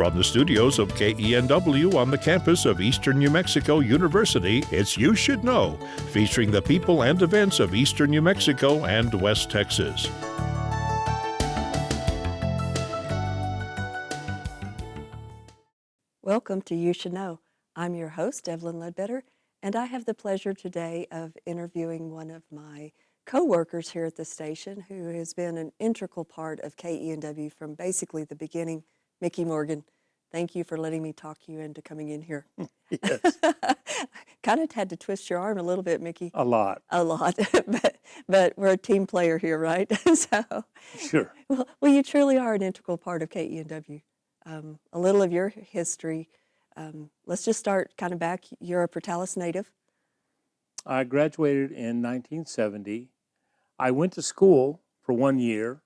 From the studios of KENW on the campus of Eastern New Mexico University, it's You Should Know, featuring the people and events of Eastern New Mexico and West Texas. Welcome to You Should Know. I'm your host, Evelyn Ledbetter, and I have the pleasure today of interviewing one of my co-workers here at the station who has been an integral part of KENW from basically the beginning, Mickey Morgan. Thank you for letting me talk you into coming in here. Yes. Kind of had to twist your arm a little bit, Mickey. A lot. A lot, but we're a team player here, right? So, Sure. Well, you truly are an integral part of KENW. A little of your history. Let's just start kind of back. You're a Portales native. I graduated in 1970. I went to school for 1 year,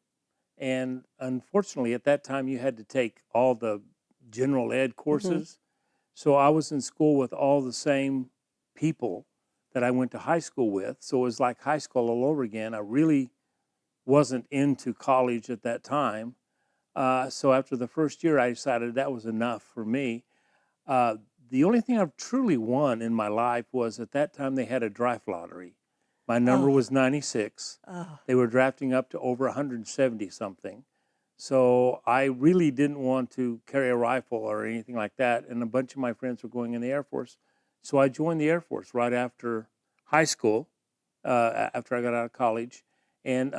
and unfortunately at that time you had to take all the general ed courses. So I was in school with all the same people that I went to high school with. So it was like high school all over again. I really wasn't into college at that time. So after the first year, I decided that was enough for me. The only thing I've truly won in my life was at that time they had a draft lottery. My number was 96. They were drafting up to over 170 something. So I really didn't want to carry a rifle or anything like that. And a bunch of my friends were going in the Air Force. So I joined the Air Force right after high school, after I got out of college. And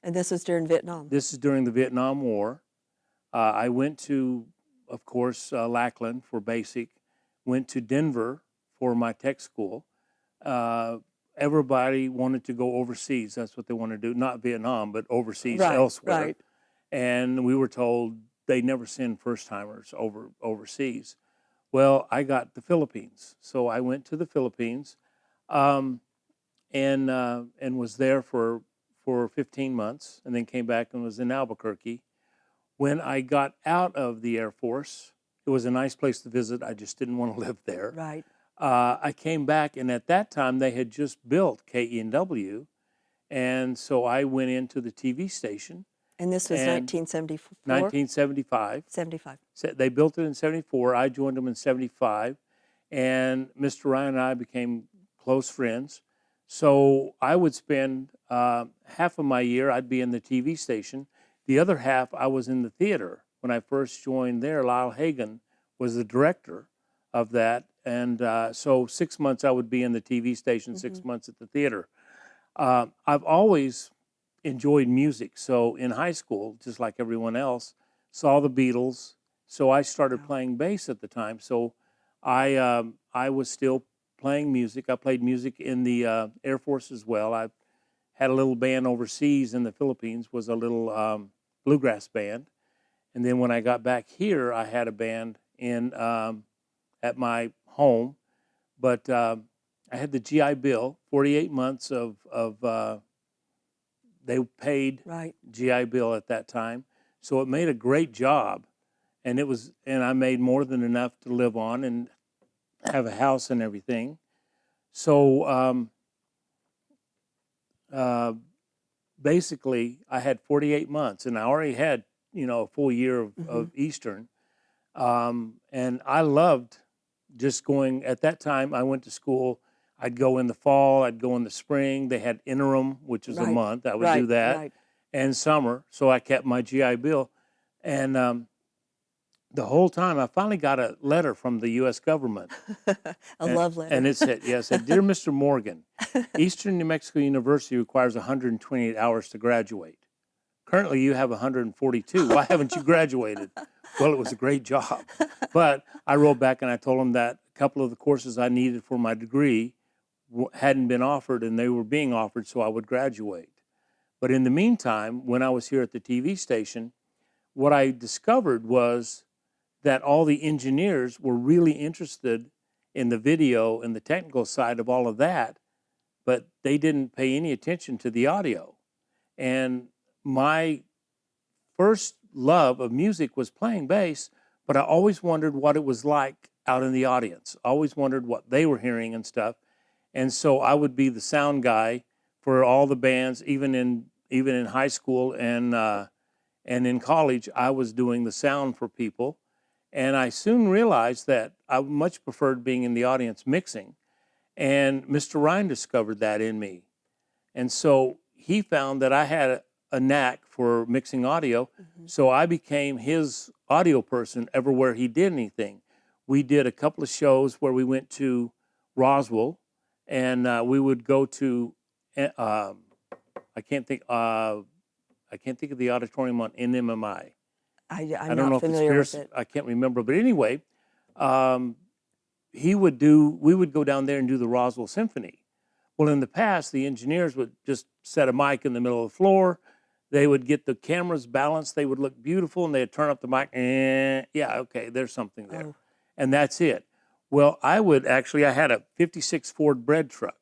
this was during Vietnam. This is during the Vietnam War. I went to, of course, Lackland for basic, went to Denver for my tech school. Everybody wanted to go overseas. That's what they wanted to do, not Vietnam, but overseas elsewhere. Right. And we were told they never send first-timers overseas. Well, I got the Philippines. So I went to the Philippines and was there for 15 months, and then came back and was in Albuquerque. When I got out of the Air Force, it was a nice place to visit. I just didn't want to live there. Right. I came back, and at that time, they had just built KENW, and so I went into the TV station. And this was 1974? 1975. 75. So they built it in 74. I joined them in 75, and Mr. Ryan and I became close friends. So I would spend half of my year, I'd be in the TV station. The other half, I was in the theater. When I first joined there, Lyle Hagan was the director of that. And so 6 months I would be in the TV station, 6 months at the theater. I've always enjoyed music. So in high school, just like everyone else, saw the Beatles. So I started playing bass at the time. So I was still playing music. I played music in the Air Force as well. I had a little band overseas in the Philippines, was a little bluegrass band. And then when I got back here, I had a band in at my home. But I had the GI Bill, 48 months of they paid GI Bill at that time. So it made a great job. And I made more than enough to live on and have a house and everything. So basically, I had 48 months, and I already had, a full year of Eastern. And I loved just going. At that time, I went to school. I'd go in the fall. I'd go in the spring. They had interim, which is a month. I would do that. And summer. So I kept my GI Bill. And the whole time, I finally got a letter from the U.S. government. Love letter. And it said, Dear Mr. Morgan, Eastern New Mexico University requires 128 hours to graduate. Currently, you have 142. Why haven't you graduated? Well, it was a great job. But I wrote back and I told them that a couple of the courses I needed for my degree hadn't been offered, and they were being offered, so I would graduate. But in the meantime, when I was here at the TV station, what I discovered was that all the engineers were really interested in the video and the technical side of all of that, but they didn't pay any attention to the audio. And my first love of music was playing bass, but I always wondered what it was like out in the audience. I always wondered what they were hearing and stuff. And so I would be the sound guy for all the bands, even in high school, and And in college, I was doing the sound for people. And I soon realized that I much preferred being in the audience mixing. And Mr. Ryan discovered that in me. And so he found that I had a knack for mixing audio. So I became his audio person everywhere he did anything. We did a couple of shows where we went to Roswell, and we would go to I can't think of the auditorium on NMMI. I'm I don't not know if it's familiar with Pierce. it. I can't remember, but anyway, we would go down there and do the Roswell Symphony. Well, in the past, the engineers would just set a mic in the middle of the floor. They would get the cameras balanced. They would look beautiful, and they'd turn up the mic. Yeah, okay, there's something there. Oh. And that's it. Well, I had a 56 Ford bread truck,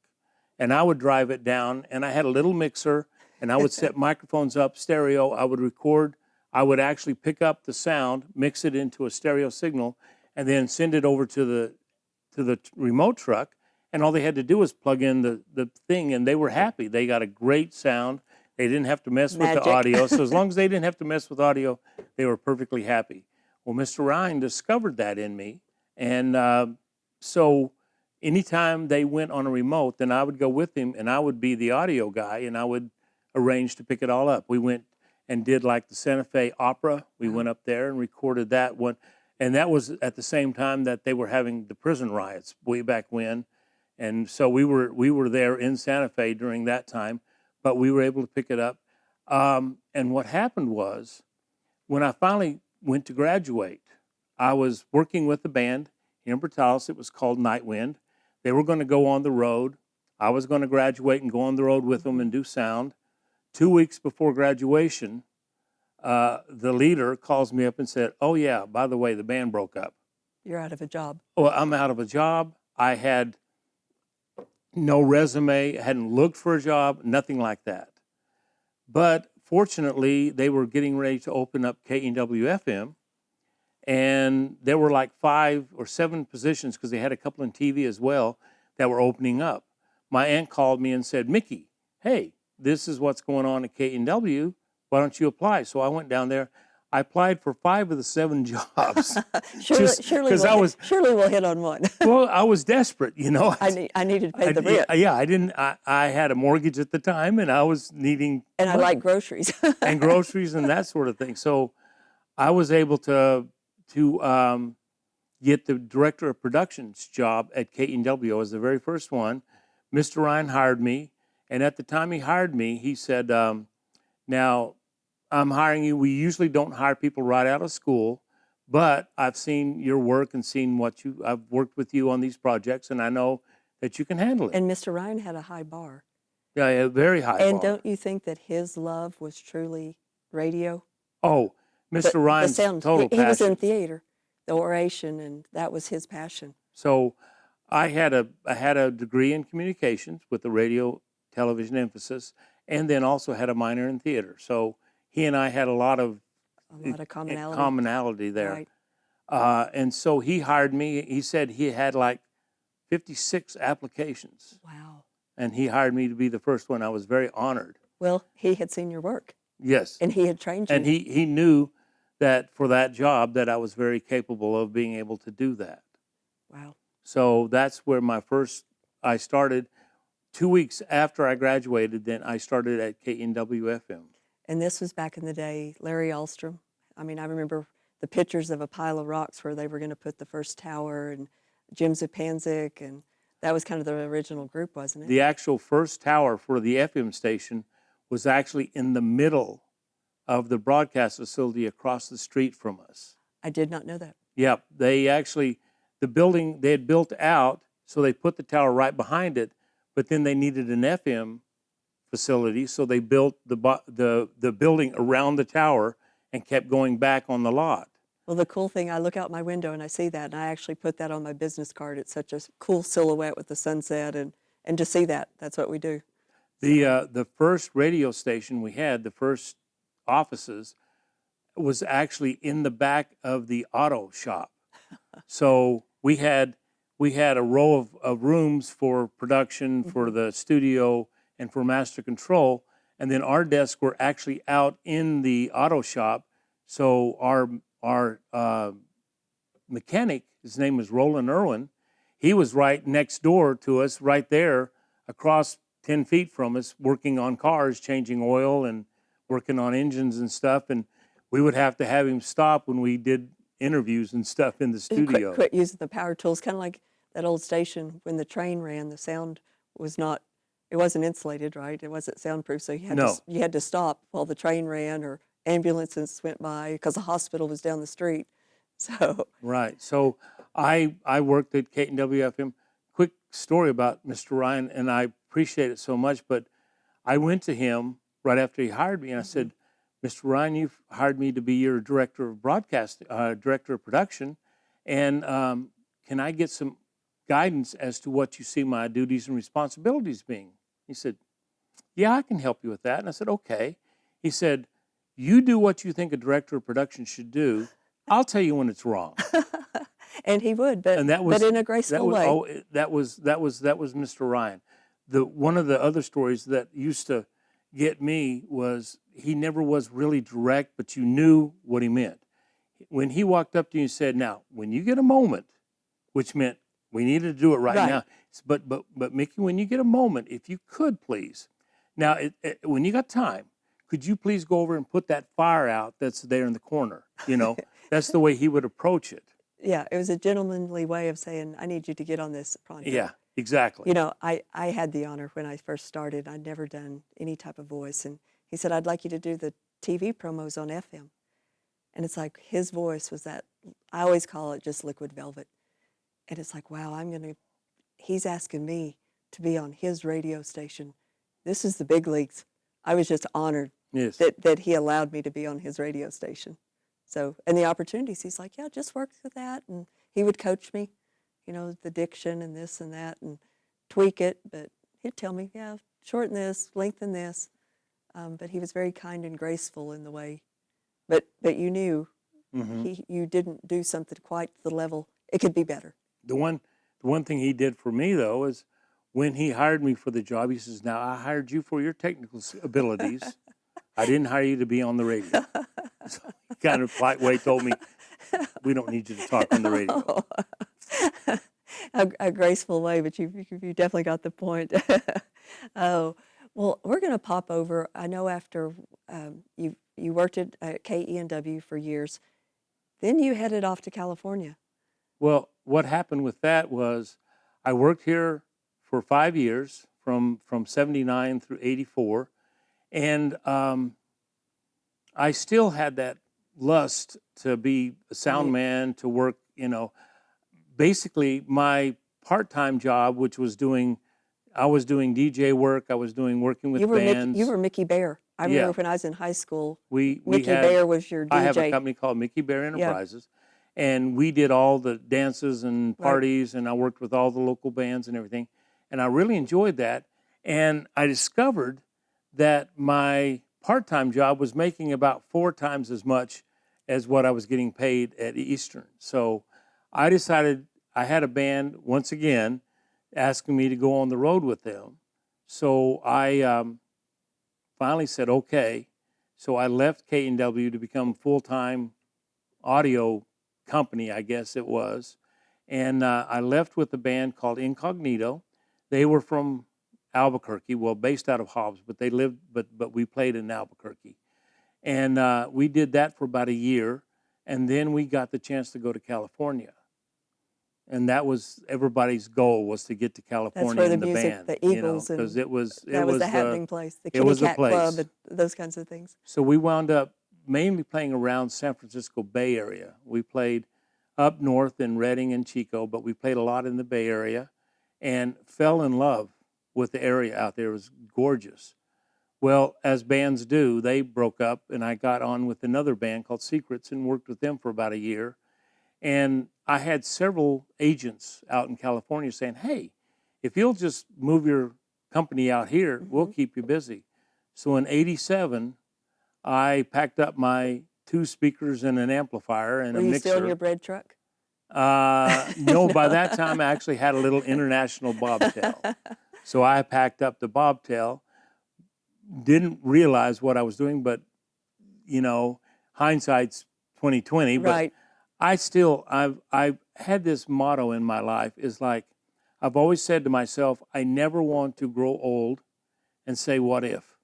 and I would drive it down, and I had a little mixer, and I would set microphones up, stereo. I would record. I would actually pick up the sound, mix it into a stereo signal, and then send it over to the remote truck. And all they had to do was plug in the thing, and they were happy. They got a great sound. They didn't have to mess with Magic. the audio. So as long as they didn't have to mess with audio, they were perfectly happy. Well, Mr. Ryan discovered that in me. And so anytime they went on a remote, then I would go with him, and I would be the audio guy, and I would arrange to pick it all up. We went and did like the Santa Fe Opera. We went up there and recorded that one. And that was at the same time that they were having the prison riots way back when. And so we were there in Santa Fe during that time, but we were able to pick it up. And what happened was, when I finally went to graduate, I was working with a band here in Portales. It was called Night Wind. They were going to go on the road. I was going to graduate and go on the road with them and do sound. 2 weeks before graduation, the leader calls me up and said, "Oh yeah, by the way, the band broke up." You're out of a job. Well, I'm out of a job. I had no resume, hadn't looked for a job, nothing like that. But fortunately, they were getting ready to open up KENW FM, and there were like 5 or 7 positions, because they had a couple in TV as well, that were opening up. My aunt called me and said, "Mickey, hey, this is what's going on at KENW. Why don't you apply?" So I went down there. I applied for 5 of the 7 jobs. Surely we'll hit on one. Well, I was desperate, you know. I needed to pay the rent. Yeah, I had a mortgage at the time, and I was needing And I money. like groceries. And groceries and that sort of thing. So I was able to get the director of productions job at KENW. I was the very first one. Mr. Ryan hired me, and at the time he hired me, he said, "Now, I'm hiring you. We usually don't hire people right out of school, but I've seen your work and seen I've worked with you on these projects, and I know that you can handle it." And Mr. Ryan had a high bar. Yeah, a very high And bar. don't you think that his love was truly radio? Oh, Mr. Ryan's sound, total he was in passion. theater, the oration, and that was his passion. So I had a degree in communications with a radio television emphasis, and then also had a minor in theater. So he and I had a lot of Commonality. there. Right. And so he hired me. He said he had like 56 applications, Wow. and he hired me to be the first one. I was very honored. Well, he had seen your work, Yes. and he had trained you. And he knew that for that job that I was very capable of being able to do that. Wow. So that's where I started. 2 weeks after I graduated, then I started at KENW FM. And this was back in the day, Larry Alstrom. I mean, I remember the pictures of a pile of rocks where they were going to put the first tower, and Jim Zupanzik, and that was kind of the original group, wasn't it? The actual first tower for the FM station was actually in the middle of the broadcast facility across the street from us. I did not know that. Yep, the building they had built out, so they put the tower right behind it, but then they needed an FM facility, so they built the building around the tower and kept going back on the lot. Well, the cool thing, I look out my window and I see that, and I actually put that on my business card. It's such a cool silhouette with the sunset, and to see that, that's what we do. The first radio station we had, the first offices, was actually in the back of the auto shop. So we had a row of rooms for production, for the studio, and for master control. And then our desks were actually out in the auto shop. So our mechanic, his name was Roland Irwin, he was right next door to us, right there, across 10 feet from us, working on cars, changing oil and working on engines and stuff. And we would have to have him stop when we did interviews and stuff in the studio. Quit using the power tools, kind of like that old station when the train ran. The sound was not, it wasn't insulated, right? It wasn't soundproof, so you had to stop while the train ran or ambulances went by because the hospital was down the street. So right. So I worked at KENW FM. Quick story about Mr. Ryan, and I appreciate it so much. But I went to him right after he hired me, and I said, Mr. Ryan, you've hired me to be your director of broadcast, director of production, and can I get some guidance as to what you see my duties and responsibilities being? He said, yeah, I can help you with that. And I said, okay. He said, you do what you think a director of production should do. I'll tell you when it's wrong. And he would, but in a graceful way. Oh, that was Mr. Ryan. One of the other stories that used to get me was he never was really direct, but you knew what he meant. When he walked up to you and said, now, when you get a moment, which meant we needed to do it right now, but Mickey, when you get a moment, if you could please, now, when you got time, could you please go over and put that fire out that's there in the corner? You know, that's the way he would approach it. Yeah, it was a gentlemanly way of saying, I need you to get on this project. Yeah, exactly. You know, I had the honor when I first started. I'd never done any type of voice. And he said, I'd like you to do the TV promos on FM. And it's like his voice was that, I always call it just liquid velvet. And it's like, wow, he's asking me to be on his radio station. This is the big leagues. I was just honored that he allowed me to be on his radio station. So, and the opportunities, he's like, yeah, just work with that. And he would coach me, you know, the diction and this and that and tweak it. But he'd tell me, yeah, shorten this, lengthen this. But he was very kind and graceful in the way. But you knew you didn't do something quite to the level. It could be better. The one thing he did for me, though, is when he hired me for the job, he says, now, I hired you for your technical abilities. I didn't hire you to be on the radio. So he kind of polite way told me, we don't need you to talk on the radio. A graceful way, but you definitely got the point. Oh, well, we're going to pop over. I know after you worked at KENW for years, then you headed off to California. Well, what happened with that was I worked here for 5 years, from 79 through 84, and I still had that lust to be a sound man, to work, you know. Basically, my part-time job, which was I was doing DJ work, I was working with bands. You were Mickey Bear. I remember when I was in high school, Mickey had, Bear was your DJ. I have a company called Mickey Bear Enterprises, and we did all the dances and parties, and I worked with all the local bands and everything, and I really enjoyed that. And I discovered that my part-time job was making about 4 times as much as what I was getting paid at Eastern. So I decided, I had a band, once again, asking me to go on the road with them. So I finally said, okay. So I left KENW to become full-time audio company, I guess it was. And I left with a band called Incognito. They were from Albuquerque, well, based out of Hobbs, but they lived, but we played in Albuquerque. And we did that for about a year, and then we got the chance to go to California. And that was everybody's goal, was to get to California. That's where in the music, band, the Eagles, because that was the happening place, the Kitty Cat Club, and those kinds of things. So we wound up mainly playing around San Francisco Bay Area. We played up north in Redding and Chico, but we played a lot in the Bay Area, and fell in love with the area out there. It was gorgeous. Well, as bands do, they broke up, and I got on with another band called Secrets and worked with them for about a year. And I had several agents out in California saying, hey, if you'll just move your company out here, we'll keep you busy. So in 87, I packed up my 2 speakers and an amplifier and a mixer. Were you still in your bread truck? No, by that time I actually had a little international bobtail. So I packed up the bobtail. didn't realize what I was doing, but hindsight's 2020. Right. But I've had this motto in my life is like, I've always said to myself, I never want to grow old and say, what if?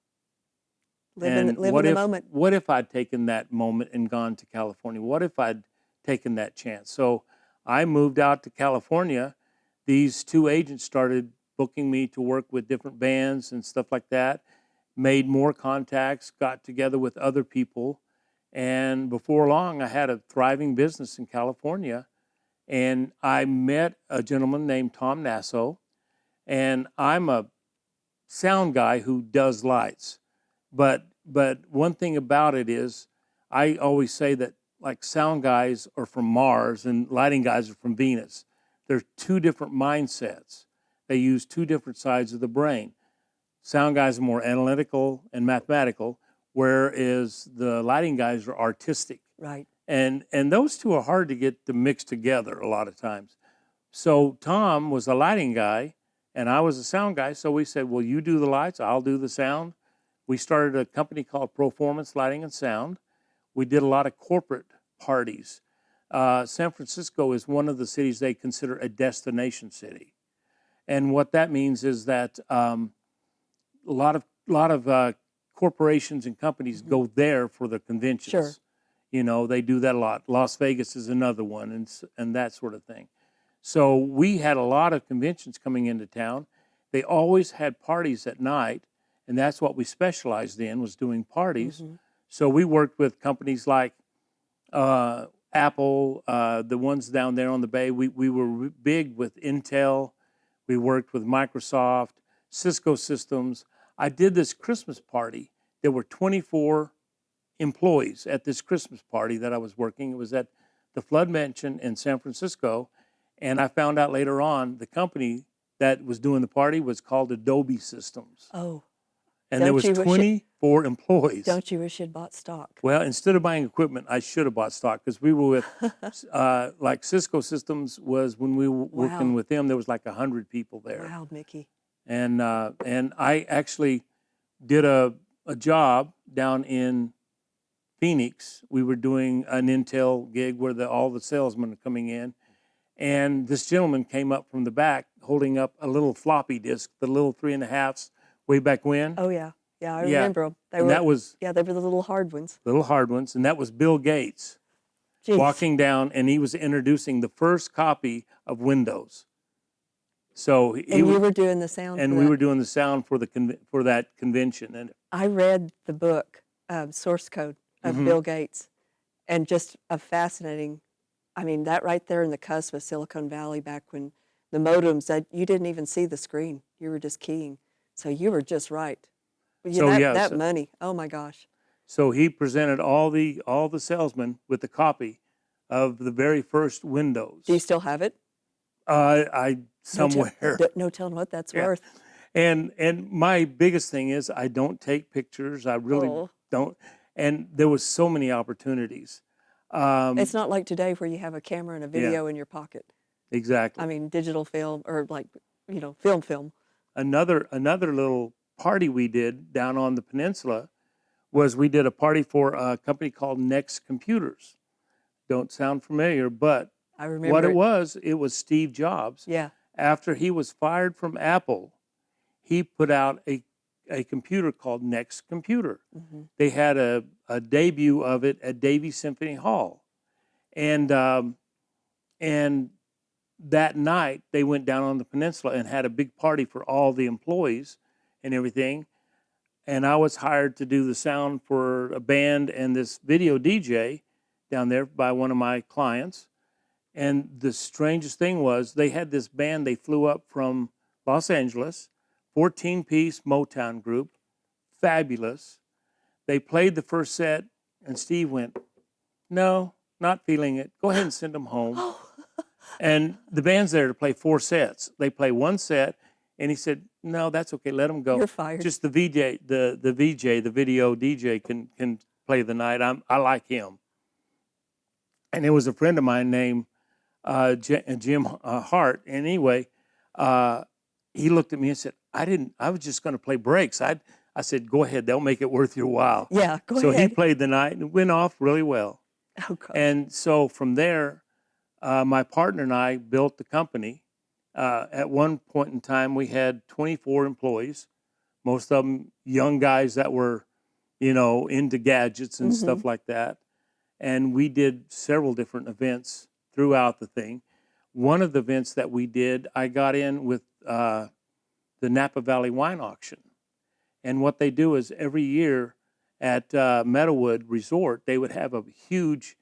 Live in the moment. What if I'd taken that moment and gone to California? What if I'd taken that chance? So I moved out to California. These two agents started booking me to work with different bands and stuff like that, made more contacts, got together with other people. And before long, I had a thriving business in California. And I met a gentleman named Tom Nasso. And I'm a sound guy who does lights. But one thing about it is, I always say that like sound guys are from Mars and lighting guys are from Venus. They're two different mindsets. They use two different sides of the brain. Sound guys are more analytical and mathematical, whereas the lighting guys are artistic. Right. And those two are hard to get to mix together a lot of times. So Tom was a lighting guy, and I was a sound guy. So we said, well, you do the lights, I'll do the sound. We started a company called Performance Lighting and Sound. We did a lot of corporate parties. San Francisco is one of the cities they consider a destination city. And what that means is that a lot of corporations and companies go there for the conventions. Sure. They do that a lot. Las Vegas is another one, and that sort of thing. So we had a lot of conventions coming into town. They always had parties at night, and that's what we specialized in, was doing parties. Mm-hmm. So we worked with companies like Apple, the ones down there on the Bay. We were big with Intel. We worked with Microsoft, Cisco Systems. I did this Christmas party. There were 24 employees at this Christmas party that I was working. It was at the Flood Mansion in San Francisco. And I found out later on the company that was doing the party was called Adobe Systems. Oh. And there was 24 employees. Don't you wish you'd bought stock? Well, instead of buying equipment, I should have bought stock, because we were with, like Cisco Systems was, when we were working with them, there was like 100 people there. Wow, Mickey. And I actually did a job down in Phoenix. We were doing an Intel gig where all the salesmen are coming in. And this gentleman came up from the back holding up a little floppy disk, the little 3.5s, way back when. Oh, yeah. Yeah, I remember them. They were the little hard ones. Little hard ones. And that was Bill Gates. Jeez. Walking down, and he was introducing the first copy of Windows. So you were doing the sound. And we were doing the sound for that convention. And I read the book, Source Code, of mm-hmm. Bill Gates, and just a fascinating. I mean, that right there in the cusp of Silicon Valley, back when the modems, that you didn't even see the screen, you were just keying. So you were just right. That money, oh my gosh. So he presented all the salesmen with a copy of the very first Windows. Do you still have it? I somewhere. No telling what that's worth. And my biggest thing is I don't take pictures. I really don't. And there was so many opportunities. It's not like today where you have a camera and a video in your pocket. Exactly. I mean, digital film, or like, film. Another little party we did down on the peninsula was we did a party for a company called Next Computers. Don't sound familiar, but I remember what it was Steve Jobs. Yeah. After he was fired from Apple, he put out a computer called Next Computer. Mm-hmm. They had a debut of it at Davies Symphony Hall. And that night, they went down on the peninsula and had a big party for all the employees and everything. And I was hired to do the sound for a band and this video DJ down there by one of my clients. And the strangest thing was they had this band, they flew up from Los Angeles, 14-piece Motown group, fabulous. They played the first set, and Steve went, "No, not feeling it. Go ahead and send them home." And the band's there to play 4 sets. They play 1 set, and he said, "No, that's okay. Let them go. You're fired." Just the VJ, the video DJ can play the night. I like him." And it was a friend of mine named Jim Hart. And anyway, he looked at me and said, I was just going to play breaks. I said, go ahead, they'll make it worth your while. Yeah, go So he ahead. played the night and it went off really well. Oh, gosh. And so from there, my partner and I built the company. At one point in time, we had 24 employees, most of them young guys that were, into gadgets and stuff like that. And we did several different events throughout the thing. One of the events that we did, I got in with the Napa Valley Wine Auction. And what they do is every year at Meadowood Resort, they would have a huge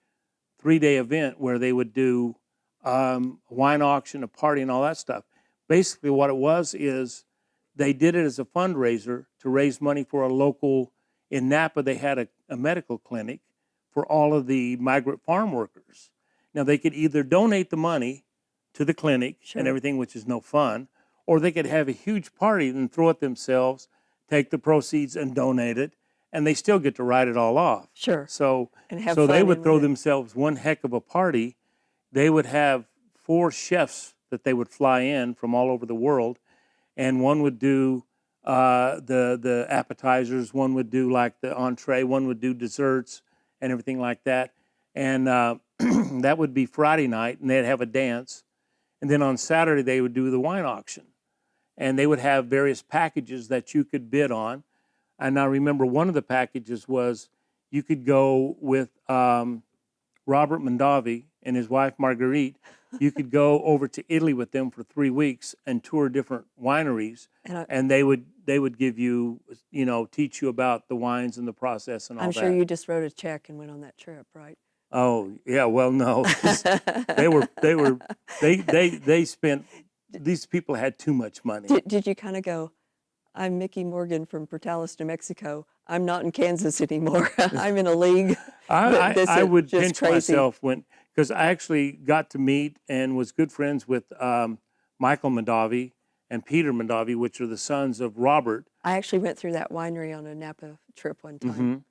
3-day event where they would do wine auction, a party, and all that stuff. Basically, what it was is they did it as a fundraiser to raise money for a local, in Napa, they had a medical clinic for all of the migrant farm workers. Now, they could either donate the money to the clinic and everything, which is no fun, or they could have a huge party and throw it themselves, take the proceeds and donate it, and they still get to write it all off. Sure. So, And have so they fun would and throw with it. themselves one heck of a party. They would have 4 chefs that they would fly in from all over the world, and one would do the appetizers, one would do like the entree, one would do desserts and everything like that. And that would be Friday night, and they'd have a dance. And then on Saturday, they would do the wine auction. And they would have various packages that you could bid on. And I remember one of the packages was you could go with Robert Mondavi and his wife Marguerite. You could go over to Italy with them for 3 weeks and tour different wineries, and they would give you, teach you about the wines and the process and all I'm that. sure you just wrote a check and went on that trip, right? Oh yeah, well no, they spent. These people had too much money. Did you kind of go, I'm Mickey Morgan from Portales, New Mexico. I'm not in Kansas anymore. I'm in a league. I would just pinch crazy. myself because I actually got to meet and was good friends with Michael Mondavi and Peter Mondavi, which are the sons of Robert. I actually went through that winery on a Napa trip one time.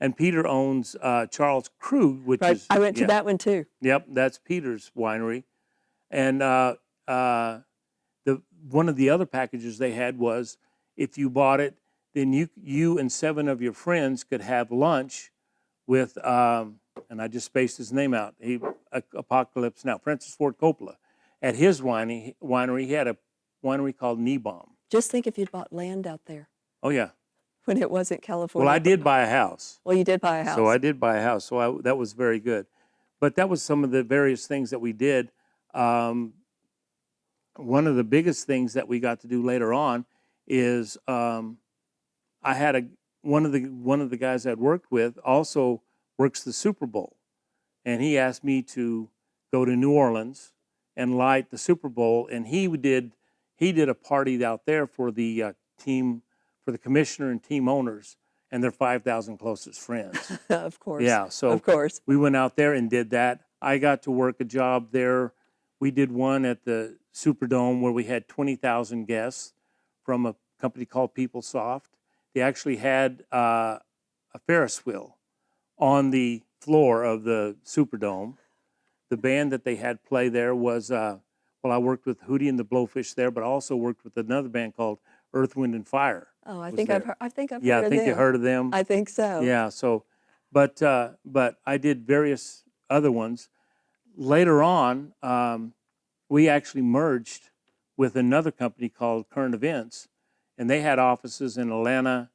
And Peter owns Charles Krug, which Right. is I went to that one too. Yep, that's Peter's winery. And one of the other packages they had was if you bought it, then you and 7 of your friends could have lunch with, and I just spaced his name out, Apocalypse Now, Francis Ford Coppola. At his winery, he had a winery called Niebaum. Just think if you'd bought land out there Oh, yeah. when it wasn't California. Well, I did buy a house. Well, you did buy a house. So I did buy a house. So that was very good. But that was some of the various things that we did. One of the biggest things that we got to do later on is I had one of the guys I'd worked with also works the Super Bowl, and he asked me to go to New Orleans and light the Super Bowl, and he did a party out there for the team, for the commissioner and team owners and their 5,000 closest friends. Of course. Yeah, so of course. we went out there and did that. I got to work a job there. We did one at the Superdome where we had 20,000 guests from a company called PeopleSoft. They actually had a Ferris wheel on the floor of the Superdome. The band that they had play there was, I worked with Hootie and the Blowfish there, but I also worked with another band called Earth, Wind, and Fire. Oh, I think I've heard of them. Yeah, I think you heard of them. I think so. Yeah, so, but I did various other ones. Later on, we actually merged with another company called Current Events, and they had offices in Atlanta.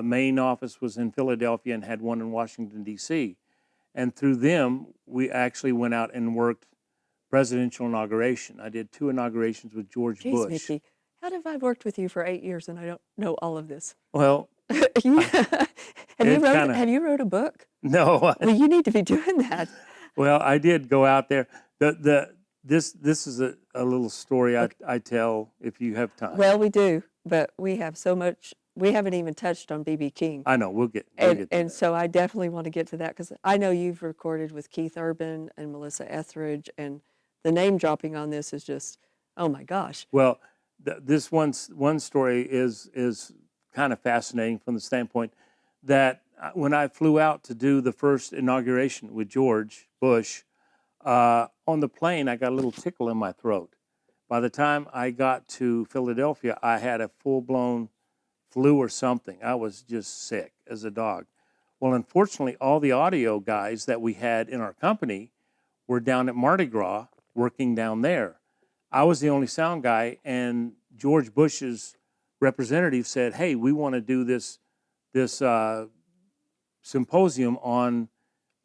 Main office was in Philadelphia and had one in Washington, D.C. And through them, we actually went out and worked presidential inauguration. I did 2 inaugurations with George Jeez, Bush. Mickey, how have I worked with you for 8 years and I don't know all of this? Well, Have you wrote a book? no. Well, you need to be doing that. Well, I did go out there. This is a little story I tell if you have time. Well, we do, but we have so much. We haven't even touched on B.B. King. I know we'll get to And that. so I definitely want to get to that because I know you've recorded with Keith Urban and Melissa Etheridge, and the name dropping on this is just, oh my gosh. Well, this one story is kind of fascinating from the standpoint that when I flew out to do the first inauguration with George Bush, on the plane I got a little tickle in my throat. By the time I got to Philadelphia, I had a full-blown flu or something. I was just sick as a dog. Well, unfortunately, all the audio guys that we had in our company were down at Mardi Gras working down there. I was the only sound guy, and George Bush's representative said, hey, we want to do this symposium on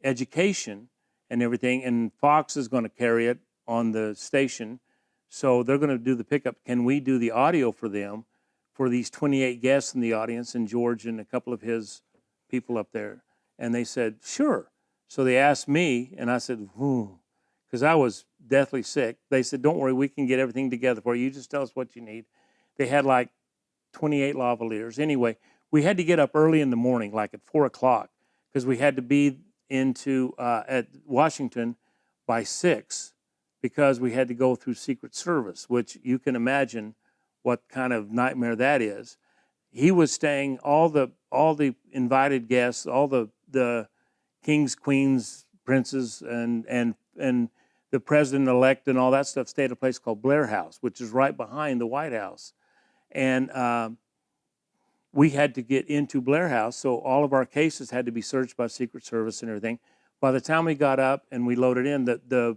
education and everything, and Fox is going to carry it on the station, so they're going to do the pickup. Can we do the audio for them, for these 28 guests in the audience, and George and a couple of his people up there? And they said, sure. So they asked me, and I said, because I was deathly sick. They said, don't worry, we can get everything together for you. You just tell us what you need. They had like 28 lavaliers. Anyway, we had to get up early in the morning, like at 4 o'clock, because we had to be at Washington by 6, because we had to go through Secret Service, which you can imagine what kind of nightmare that is. He was staying, all the invited guests, all the kings, queens, princes, and the president-elect and all that stuff stayed at a place called Blair House, which is right behind the White House. And we had to get into Blair House, so all of our cases had to be searched by Secret Service and everything. By the time we got up and we loaded in, the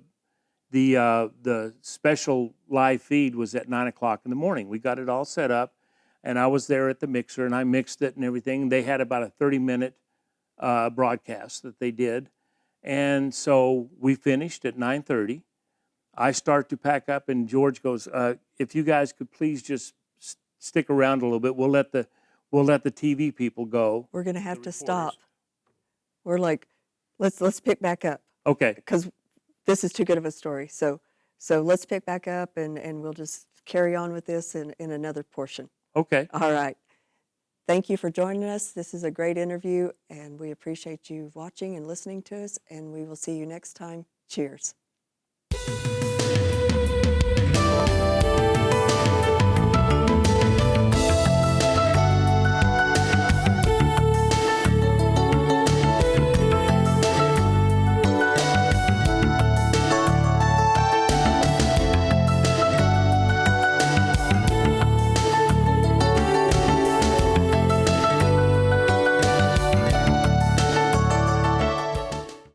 special live feed was at 9 o'clock in the morning. We got it all set up, and I was there at the mixer, and I mixed it and everything. They had about a 30-minute broadcast that they did. And so we finished at 9:30. I start to pack up, and George goes, if you guys could please just stick around a little bit, we'll let the TV people go. We're going to have to stop. We're like, let's pick back up. Okay. Because this is too good of a story. So let's pick back up, and we'll just carry on with this in another portion. Okay. All right. Thank you for joining us. This is a great interview, and we appreciate you watching and listening to us, and we will see you next time. Cheers.